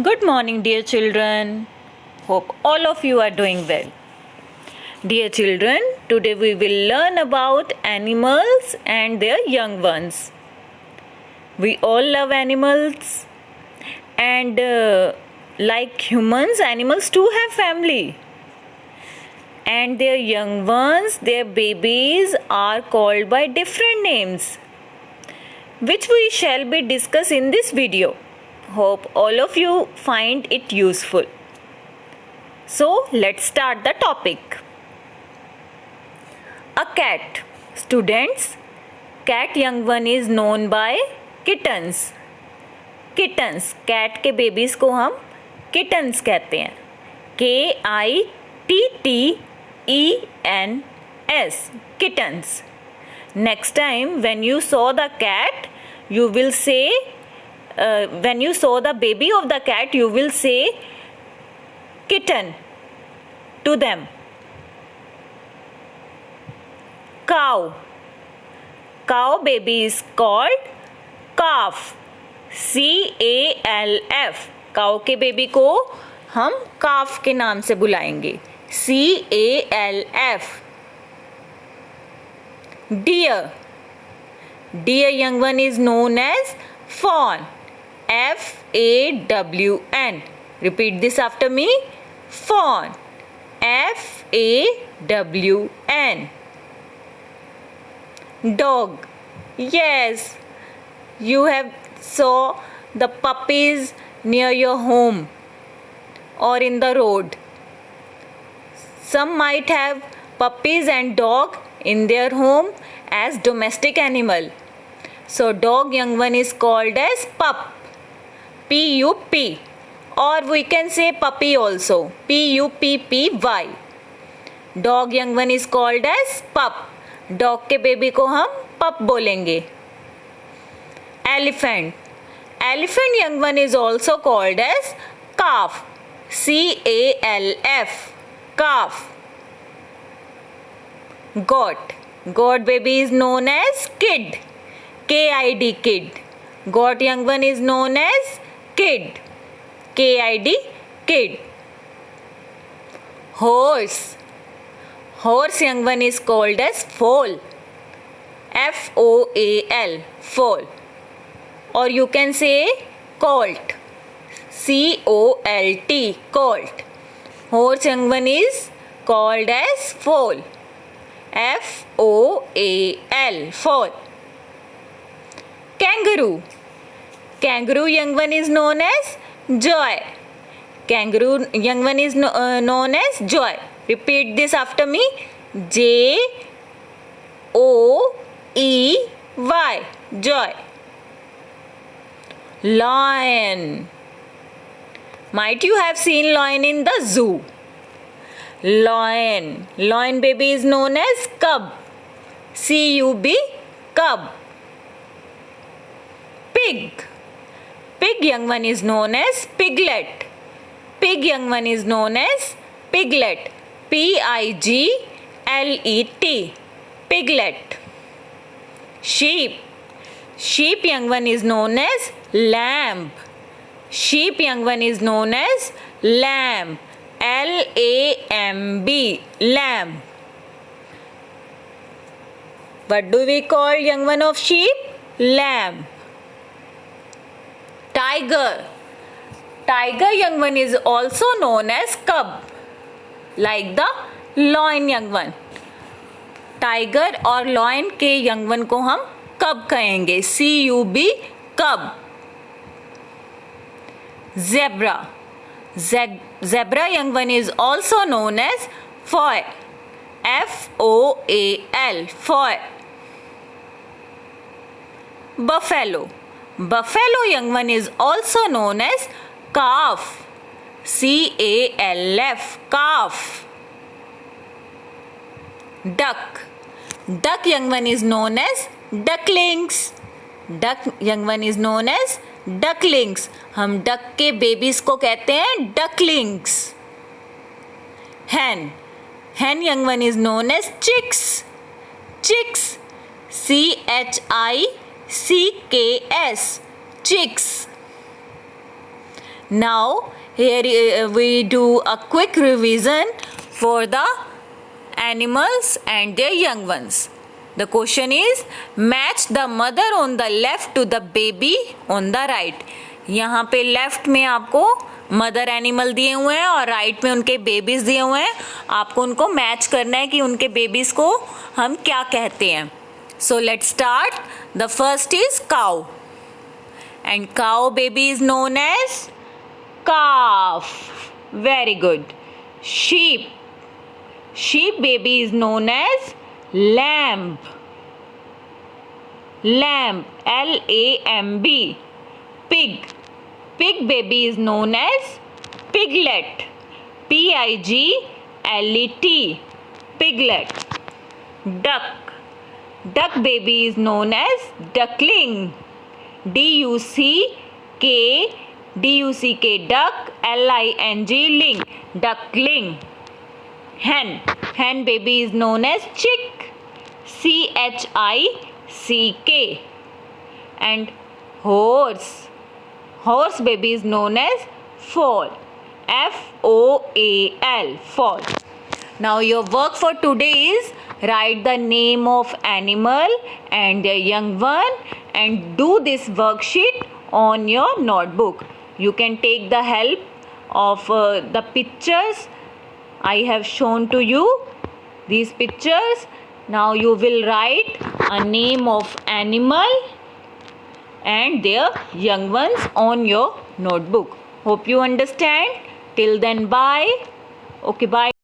Good morning, dear children. Hope all of you are doing well. Dear children, today we will learn about animals and their young ones. We all love animals, and like humans, animals too have family. And their young ones, their babies, are called by different names, which we shall be discuss in this video. Hope all of you find it useful. So let's start the topic. A cat. Students, cat young one is known by kittens. Kittens, cat के babies को हम kittens कहते हैं. KITTENS, kittens. Next time when you saw the cat, you will say, when you saw the baby of the cat, you will say kitten to them. Cow. Cow baby is called calf. CALF. Cow के baby को हम काफ के नाम से बुलाएंगे. CALF. Deer. Deer young one is known as fawn. FAWN. Repeat this after me. Fawn. FAWN. Dog. Yes, you have saw the puppies near your home or in the road. Some might have puppies and dog in their home as domestic animal. So dog young one is called as pup. PUP. Or we can say puppy also. PUPPY. Dog young one is called as pup. Dog के baby को हम pup बोलेंगे. Elephant. Elephant young one is also called as calf. CALF. Calf. Goat. Goat baby is known as kid. KID, kid. Goat young one is known as kid. KID, kid. Horse. Horse young one is called as foal. FOAL, foal. Or you can say colt. COLT, colt. Horse young one is called as foal. FOAL, foal. Kangaroo. Kangaroo young one is known as joy. Kangaroo young one is known as joy. Repeat this after me. JOEY, joy. Lion. Might you have seen lion in the zoo? Lion. Lion baby is known as cub. CUB, cub. Pig. Pig young one is known as piglet. Pig young one is known as piglet. PIGLET, piglet. Sheep. Sheep young one is known as lamb. Sheep young one is known as lamb. LAMB, lamb. What do we call young one of sheep? Lamb. Tiger. Tiger young one is also known as cub, like the lion young one. Tiger और lion के young one को हम cub कहेंगे. CUB, cub. Zebra. Zebra young one is also known as foal. FOAL, foal. Buffalo. Buffalo young one is also known as calf. CALF, calf. Duck. Duck young one is known as ducklings. Duck young one is known as ducklings. हम duck के babies को कहते हैं ducklings. Hen. Hen young one is known as chicks. Chicks. CHICKS, chicks. Now here we do a quick revision for the animals and their young ones. The question is, match the mother on the left to the baby on the right. यहाँ पे left में आपको mother animal दिए हुए हैं और right में उनके बेबीज दिए हुए हैं. आपको उनको मैच करना है कि उनके बेबीज को हम क्या कहते हैं. So let's start. The first is cow. And cow baby is known as calf. Very good. Sheep. Sheep baby is known as lamb. Lamb. L-A-M-B. Pig. Pig baby is known as piglet. P-I-G-L-E-T. Piglet. Duck. Duck baby is known as duckling. D-U-C-K duck. L-I-N-G ling. Duckling. Hen. Hen baby is known as chick. C-H-I-C-K. And horse. Horse baby is known as foal. F-O-A-L. Foal. Now your work for today is write the name of animal and their young one and do this worksheet on your notebook. You can take the help of the pictures I have shown to you. These pictures. Now you will write a name of animal and their young ones on your notebook. Hope you understand. Till then, bye. Okay, bye.